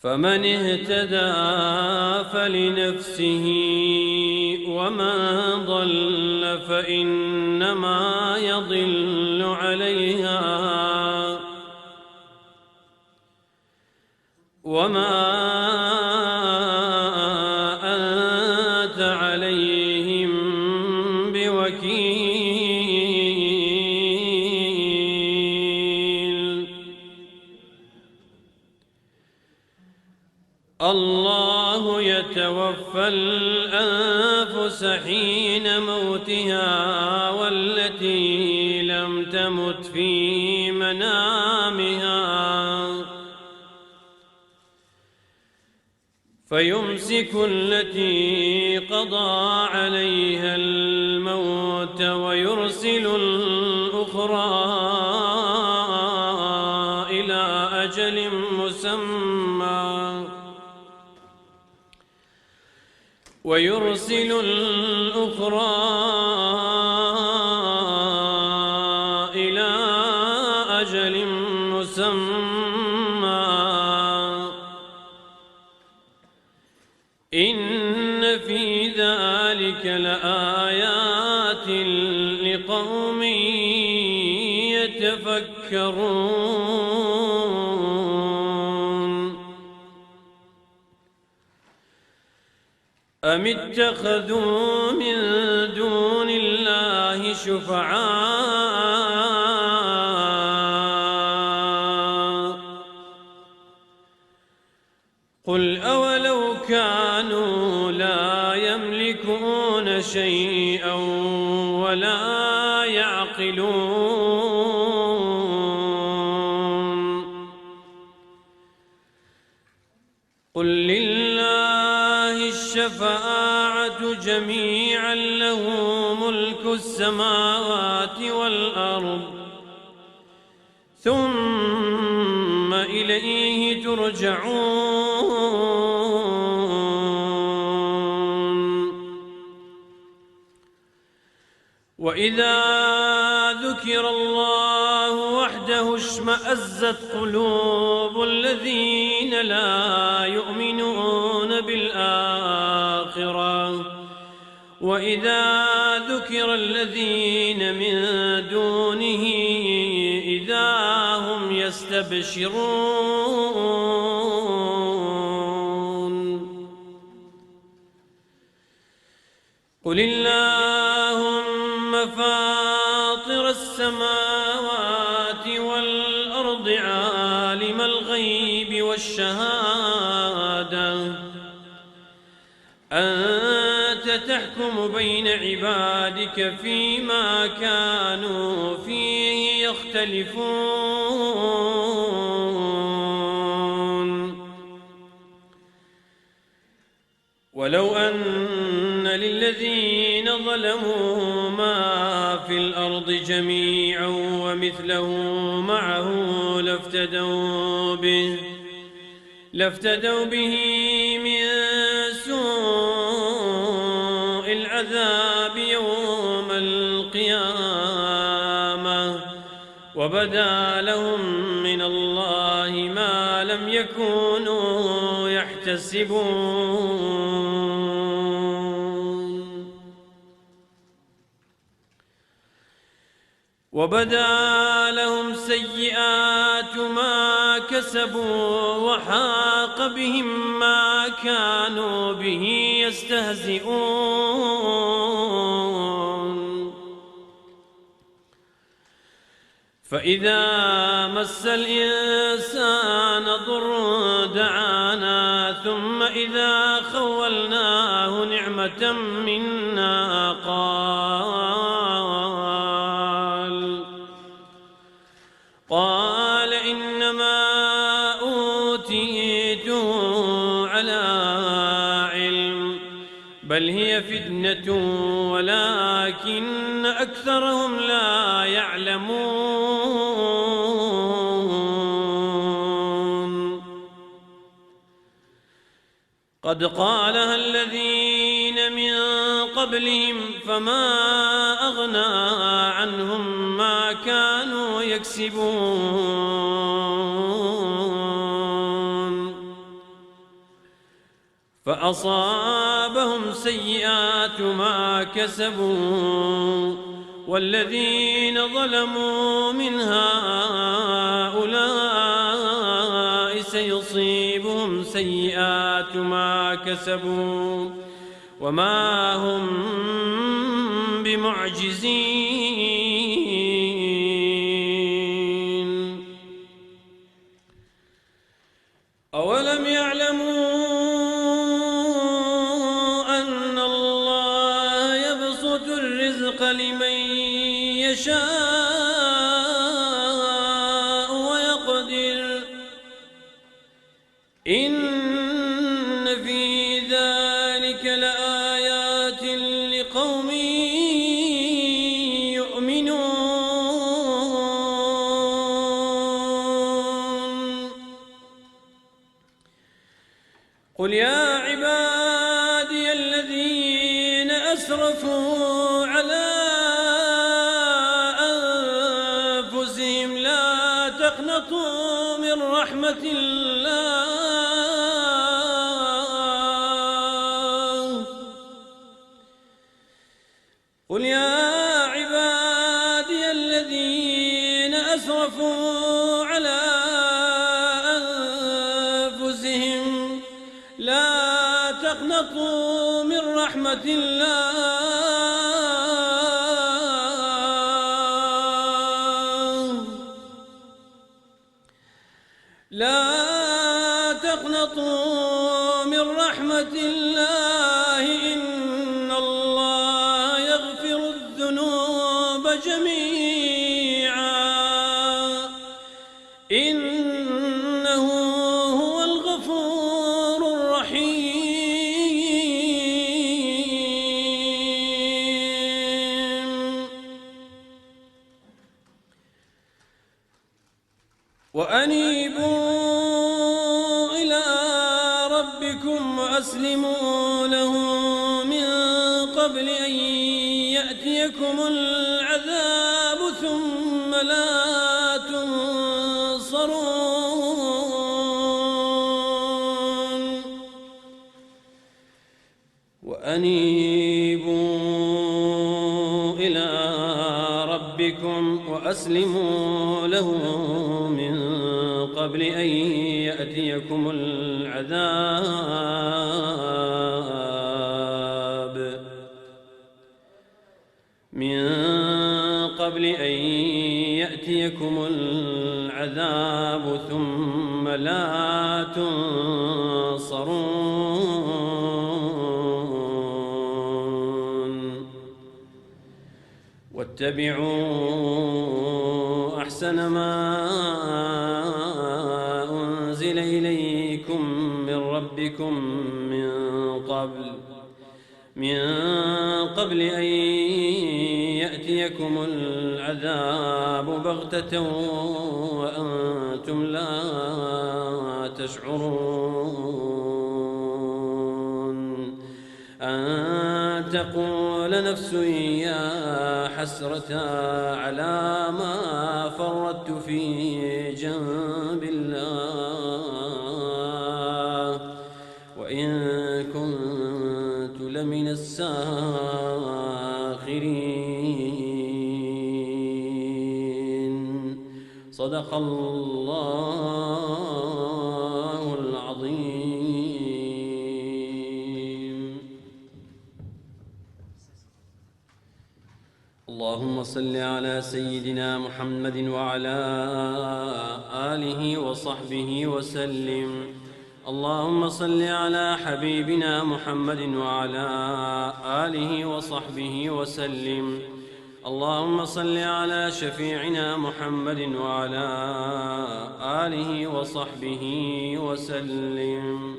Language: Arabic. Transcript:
فمن اهتدى فلنفسه ومن ضل فإنما يضل عليها وما أنت عليهم بوكيل. الله يتوفى الأنفس حين موتها والتي لم تمت في منامها فيمسك التي قضى عليها الموت ويرسل الأخرى إلى أجل مسمى إن في ذلك لآيات لقوم يتفكرون. أم اتخذوا من دون الله شفعاء قل أولو كانوا لا يملكون شيئا ولا يعقلون قل لله الشفاعة جميعا له ملك السماوات والأرض ثم إليه ترجعون. وإذا ذكر الله وحده اشمأزت قلوب الذين لا يؤمنون بالآخرة وإذا ذكر الذين من دونه إذا هم يستبشرون. قل اللهم فاطر السماوات والأرض عالم الغيب والشهادة أنت تحكم بين عبادك فيما كانوا فيه يختلفون. ولو أن للذين ظلموا ما في الأرض جميعا ومثله معه لافتدوا به من سوء العذاب يوم القيامة وبدا لهم من الله ما لم يكونوا يحتسبون. وبدا لهم سيئات ما كسبوا وحاق بهم ما كانوا به يستهزئون. فإذا مس الإنسان ضر دعانا ثم إذا خولناه نعمة منا قال إنما أوتيته على علم بل هي فتنة ولكن أكثرهم لا يعلمون. قد قالها الذين من قبلهم فما أغنى عنهم ما كانوا يكسبون. فأصابهم سيئات ما كسبوا والذين ظلموا من هؤلاء سيصيبهم سيئات ما كسبوا وما هم بمعجزين. أولم يعلموا أن الله يبسط الرزق لمن يشاء ويقدر إن في ذلك لآيات لقوم يؤمنون. قل يا عبادي الذين أسرفوا على أنفسهم لا تقنطوا من رحمة الله. قل يا عبادي الذين أسرفوا على أنفسهم لا تقنطوا من رحمة الله. لا تقنطوا من رحمة الله إن الله يغفر الذنوب جميعا إنه هو الغفور الرحيم. وأنيبوا إلى ربكم وأسلموا له من قبل أن يأتيكم العذاب ثم لا تنصرون. وأنيبوا إلى ربكم وأسلموا له من قبل أن يأتيكم العذاب ثم لا تنصرون. واتبعوا أحسن ما أنزل إليكم من ربكم من قبل أن يأتيكم العذاب بغتة وأنتم لا تشعرون. أن تقول نفس يا حسرة على ما فرطت في جنب الله وإن كنت لمن الساخرين. صدق الله العظيم. اللهم صل على سيدنا محمد وعلى آله وصحبه وسلم. اللهم صل على حبيبنا محمد وعلى آله وصحبه وسلم. اللهم صل على شفيعنا محمد وعلى آله وصحبه وسلم.